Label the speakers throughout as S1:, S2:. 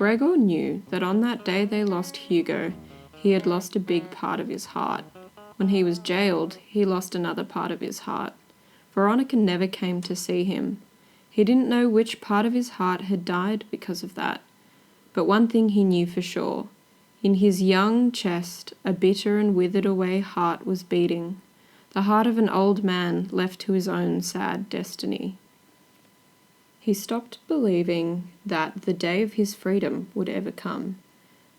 S1: Gregor knew that on that day they lost Hugo, he had lost a big part of his heart. When he was jailed, he lost another part of his heart. Veronica never came to see him. He didn't know which part of his heart had died because of that. But one thing he knew for sure. In his young chest, a bitter and withered away heart was beating, the heart of an old man left to his own sad destiny. He stopped believing that the day of his freedom would ever come.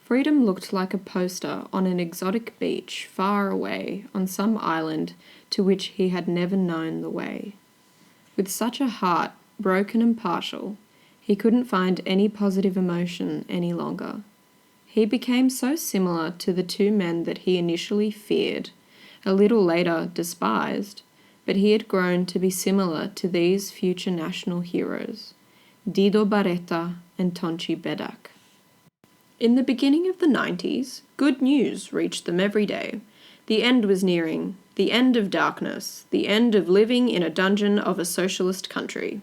S1: Freedom looked like a poster on an exotic beach far away on some island to which he had never known the way. With such a heart, broken and partial, he couldn't find any positive emotion any longer. He became so similar to the two men that he initially feared, a little later despised, but he had grown to be similar to these future national heroes, Dido Barretta and Tonchi Bedak. In the beginning of the 90s, good news reached them every day. The end was nearing, the end of darkness, the end of living in a dungeon of a socialist country.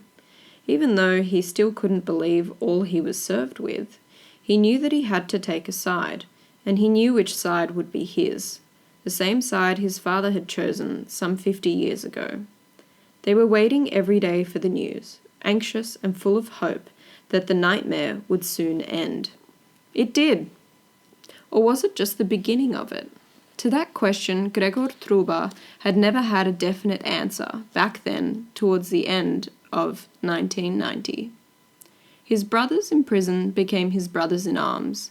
S1: Even though he still couldn't believe all he was served with, he knew that he had to take a side, and he knew which side would be his, the same side his father had chosen some 50 years ago. They were waiting every day for the news, anxious and full of hope that the nightmare would soon end. It did. Or was it just the beginning of it? To that question, Gregor Truba had never had a definite answer back then towards the end of 1990. His brothers in prison became his brothers in arms.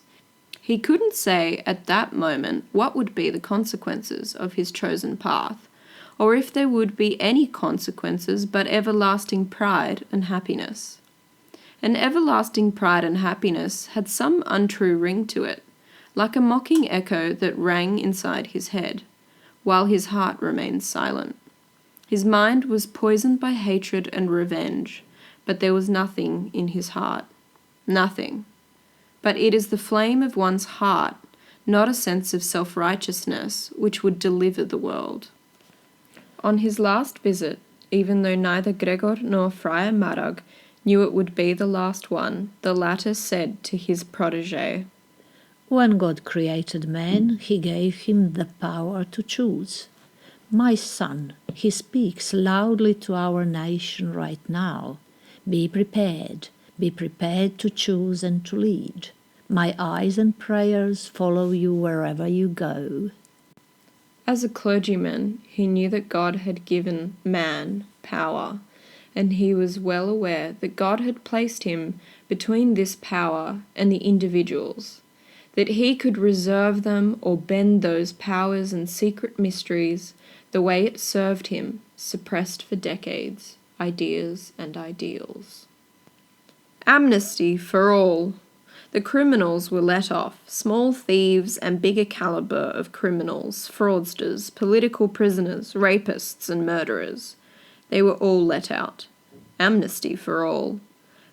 S1: He couldn't say at that moment what would be the consequences of his chosen path, or if there would be any consequences but everlasting pride and happiness. An everlasting pride and happiness had some untrue ring to it, like a mocking echo that rang inside his head, while his heart remained silent. His mind was poisoned by hatred and revenge, but there was nothing in his heart. Nothing. But it is the flame of one's heart, not a sense of self-righteousness, which would deliver the world. On his last visit, even though neither Gregor nor Friar Marag knew it would be the last one, the latter said to his protégé,
S2: "When God created man, he gave him the power to choose. My son, he speaks loudly to our nation right now. Be prepared to choose and to lead. My eyes and prayers follow you wherever you go."
S1: As a clergyman, he knew that God had given man power, and he was well aware that God had placed him between this power and the individuals, that he could reserve them or bend those powers and secret mysteries the way it served him, suppressed for decades, ideas and ideals. Amnesty for all. The criminals were let off, small thieves and bigger caliber of criminals, fraudsters, political prisoners, rapists and murderers. They were all let out. Amnesty for all.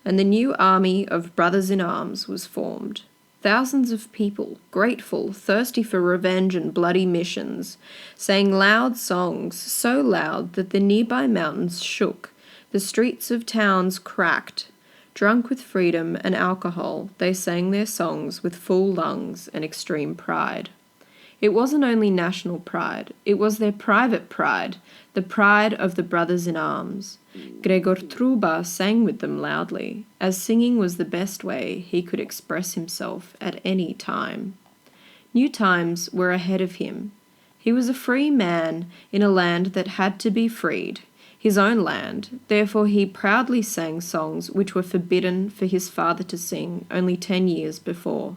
S1: And the new army of brothers in arms was formed. Thousands of people, grateful, thirsty for revenge and bloody missions, sang loud songs, so loud that the nearby mountains shook, the streets of towns cracked. Drunk with freedom and alcohol, they sang their songs with full lungs and extreme pride. It wasn't only national pride, it was their private pride, the pride of the brothers in arms. Gregor Truba sang with them loudly, as singing was the best way he could express himself at any time. New times were ahead of him. He was a free man in a land that had to be freed, his own land. Therefore he proudly sang songs which were forbidden for his father to sing only 10 years before.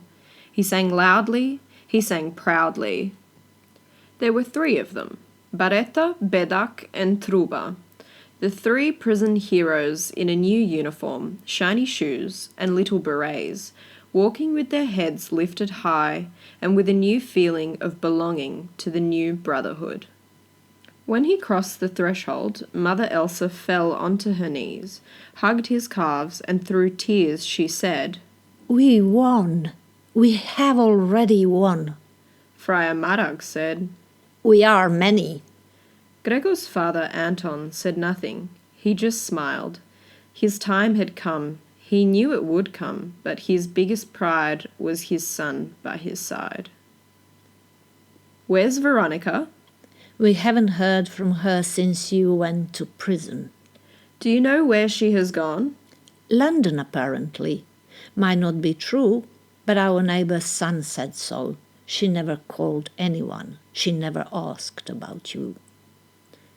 S1: He sang loudly, he sang proudly. There were 3 of them, Barretta, Bedak, and Truba, the 3 prison heroes in a new uniform, shiny shoes, and little berets, walking with their heads lifted high and with a new feeling of belonging to the new brotherhood. When he crossed the threshold, Mother Elsa fell onto her knees, hugged his calves, and through tears she said,
S2: "We won. We have already won."
S1: Friar Marag said,
S2: "We are many."
S1: Gregor's father, Anton, said nothing. He just smiled. His time had come. He knew it would come, but his biggest pride was his son by his side. "Where's Veronica?"
S2: We haven't heard from her since you went to prison.
S1: "Do you know where she has gone?"
S2: London, apparently. Might not be true, but our neighbor's son said so. She never called anyone. She never asked about you.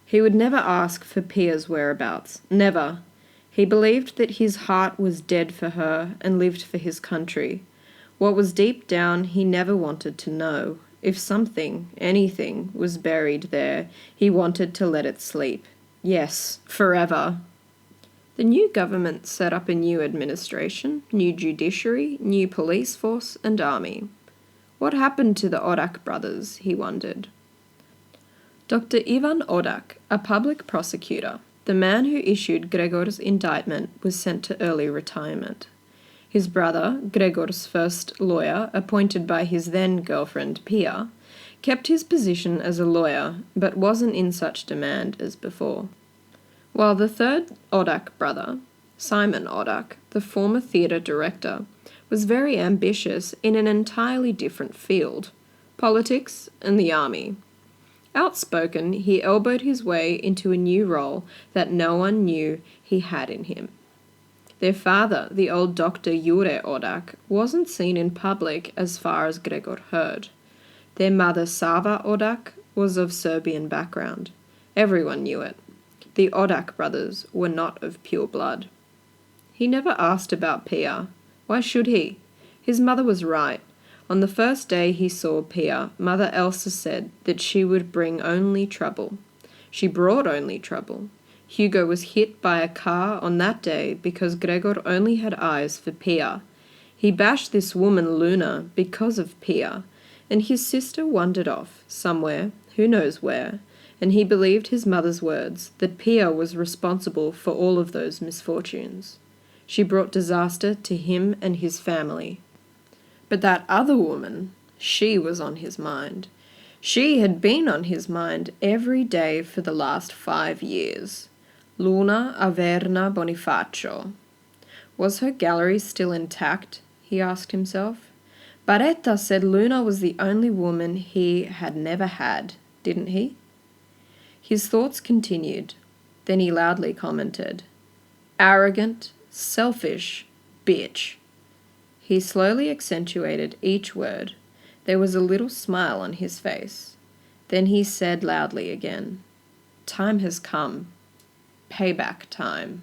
S1: He would never ask for Pia's whereabouts. Never. He believed that his heart was dead for her and lived for his country. What was deep down he never wanted to know. If something, anything, was buried there, he wanted to let it sleep. Yes, forever. The new government set up a new administration, new judiciary, new police force and army. What happened to the Orak brothers, he wondered. Dr. Ivan Orak, a public prosecutor, the man who issued Gregor's indictment, was sent to early retirement. His brother, Gregor's first lawyer, appointed by his then-girlfriend Pia, kept his position as a lawyer, but wasn't in such demand as before. While the third Orak brother, Simon Orak, the former theatre director, was very ambitious in an entirely different field, politics and the army. Outspoken, he elbowed his way into a new role that no one knew he had in him. Their father, the old Dr. Jure Orak, wasn't seen in public as far as Gregor heard. Their mother, Sava Orak, was of Serbian background. Everyone knew it. The Orak brothers were not of pure blood. He never asked about Pia. Why should he? His mother was right. On the first day he saw Pia, Mother Elsa said that she would bring only trouble. She brought only trouble. Hugo was hit by a car on that day because Gregor only had eyes for Pia. He bashed this woman Luna because of Pia, and his sister wandered off, somewhere, who knows where, and he believed his mother's words, that Pia was responsible for all of those misfortunes. She brought disaster to him and his family. But that other woman, she was on his mind. She had been on his mind every day for the last 5 years. Luna Averna Bonifacio. Was her gallery still intact? He asked himself. Baretta said Luna was the only woman he had never had, didn't he? His thoughts continued. Then he loudly commented, "Arrogant, selfish, bitch." He slowly accentuated each word. There was a little smile on his face. Then he said loudly again, "Time has come. Payback time."